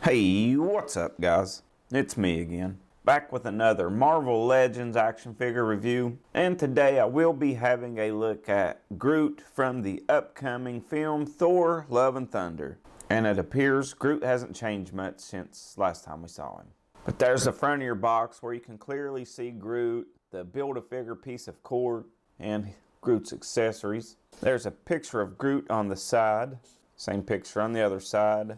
Hey, what's up guys? It's me again, back with another Marvel Legends action figure review, and today I will be having a look at Groot from the upcoming film Thor: Love and Thunder. And it appears Groot hasn't changed much since last time we saw him. But there's the front of your box where you can clearly see Groot, the Build-A-Figure piece of cord, and Groot's accessories. There's a picture of Groot on the side, same picture on the other side.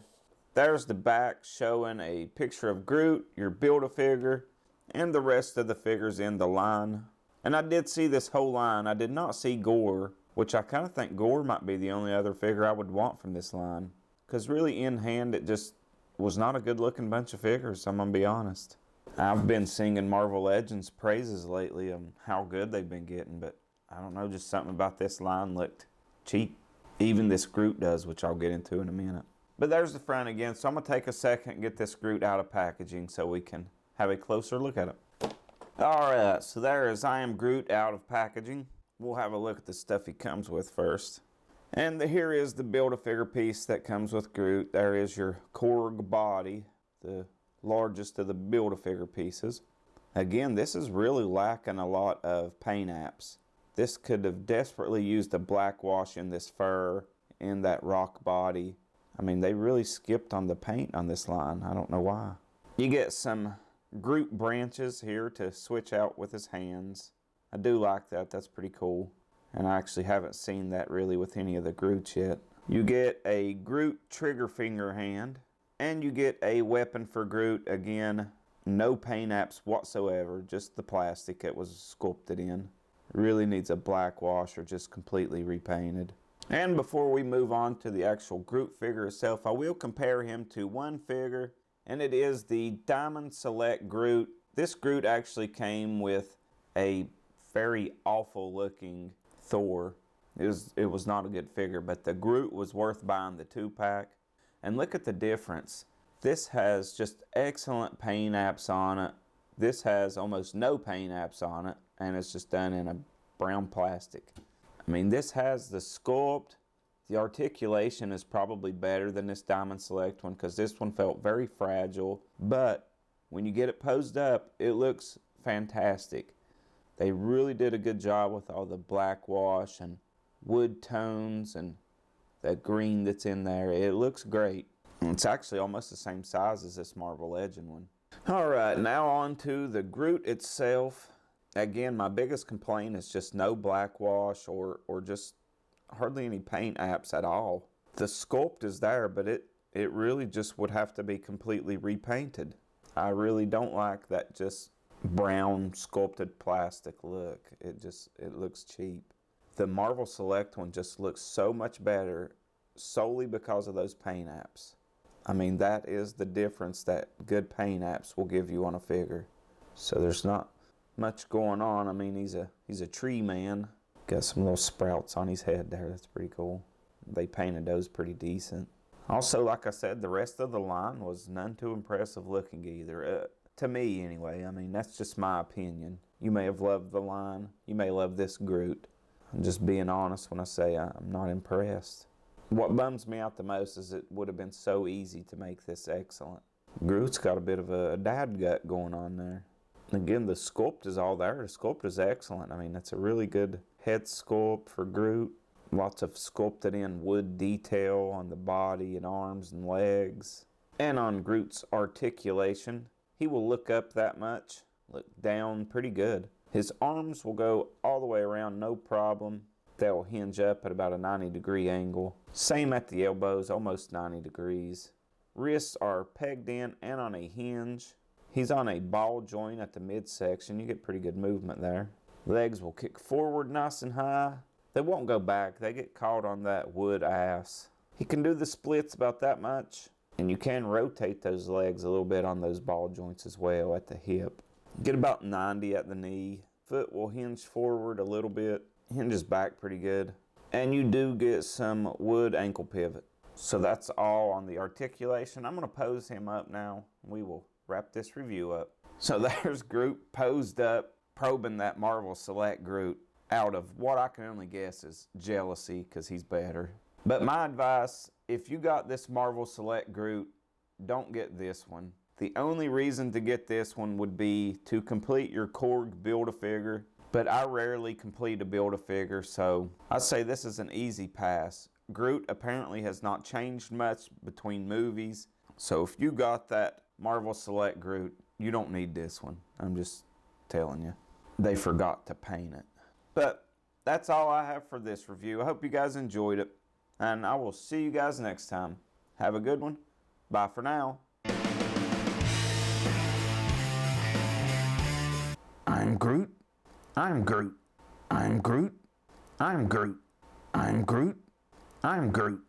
There's the back showing a picture of Groot, your Build-A-Figure, and the rest of the figures in the line. And I did see this whole line. I did not see Gore, which I kind of think Gore might be the only other figure I would want from this line. Because really in hand it just was not a good looking bunch of figures, I'm going to be honest. I've been singing Marvel Legends praises lately on how good they've been getting, but I don't know, just something about this line looked cheap. Even this Groot does, which I'll get into in a minute. But there's the front again, so I'm going to take a second and get this Groot out of packaging so we can have a closer look at it. Alright, so there is I Am Groot out of packaging. We'll have a look at the stuff he comes with first. And here is the Build-A-Figure piece that comes with Groot. There is your Korg body, the largest of the Build-A-Figure pieces. Again, this is really lacking a lot of paint apps. This could have desperately used a black wash in this fur, in that rock body. I mean, they really skipped on the paint on this line. I don't know why. You get some Groot branches here to switch out with his hands. I do like that. That's pretty cool. And I actually haven't seen that really with any of the Groots yet. You get a Groot trigger finger hand. And you get a weapon for Groot. Again, no paint apps whatsoever. Just the plastic it was sculpted in. Really needs a black wash or just completely repainted. And before we move on to the actual Groot figure itself, I will compare him to one figure, and it is the Diamond Select Groot. This Groot actually came with a very awful looking Thor. It was not a good figure, but the Groot was worth buying the 2-pack. And look at the difference. This has just excellent paint apps on it. This has almost no paint apps on it, and it's just done in a brown plastic. I mean, this has the sculpt. The articulation is probably better than this Diamond Select one because this one felt very fragile. But when you get it posed up, it looks fantastic. They really did a good job with all the black wash and wood tones and the green that's in there. It looks great. It's actually almost the same size as this Marvel Legend one. Alright, now on to the Groot itself. Again, my biggest complaint is just no black wash or just hardly any paint apps at all. The sculpt is there, but it really just would have to be completely repainted. I really don't like that just brown sculpted plastic look. It looks cheap. The Marvel Select one just looks so much better solely because of those paint apps. I mean, that is the difference that good paint apps will give you on a figure. So there's not much going on. I mean, he's a tree man. Got some little sprouts on his head there. That's pretty cool. They painted those pretty decent. Also, like I said, the rest of the line was none too impressive looking either. To me, anyway. I mean, that's just my opinion. You may have loved the line. You may love this Groot. I'm just being honest when I say I'm not impressed. What bums me out the most is it would have been so easy to make this excellent. Groot's got a bit of a dad gut going on there. Again, the sculpt is all there. The sculpt is excellent. I mean, that's a really good head sculpt for Groot. Lots of sculpted in wood detail on the body and arms and legs. And on Groot's articulation, he will look up that much, look down pretty good. His arms will go all the way around, no problem. They'll hinge up at about a 90-degree angle. Same at the elbows, almost 90 degrees. Wrists are pegged in and on a hinge. He's on a ball joint at the midsection. You get pretty good movement there. Legs will kick forward nice and high. They won't go back. They get caught on that wood ass. He can do the splits about that much. And you can rotate those legs a little bit on those ball joints as well at the hip. Get about 90 at the knee. Foot will hinge forward a little bit. Hinges back pretty good. And you do get some wood ankle pivot. So that's all on the articulation. I'm going to pose him up now. We will wrap this review up. So there's Groot posed up, probing that Marvel Select Groot out of what I can only guess is jealousy because he's better. But my advice, if you got this Marvel Select Groot, don't get this one. The only reason to get this one would be to complete your Korg Build-A-Figure, but I rarely complete a Build-A-Figure, so I say this is an easy pass. Groot apparently has not changed much between movies, so if you got that Marvel Select Groot, you don't need this one. I'm just telling you. They forgot to paint it. But that's all I have for this review. I hope you guys enjoyed it, and I will see you guys next time. Have a good one. Bye for now. I'm Groot. I'm Groot. I'm Groot. I'm Groot. I'm Groot. I'm Groot.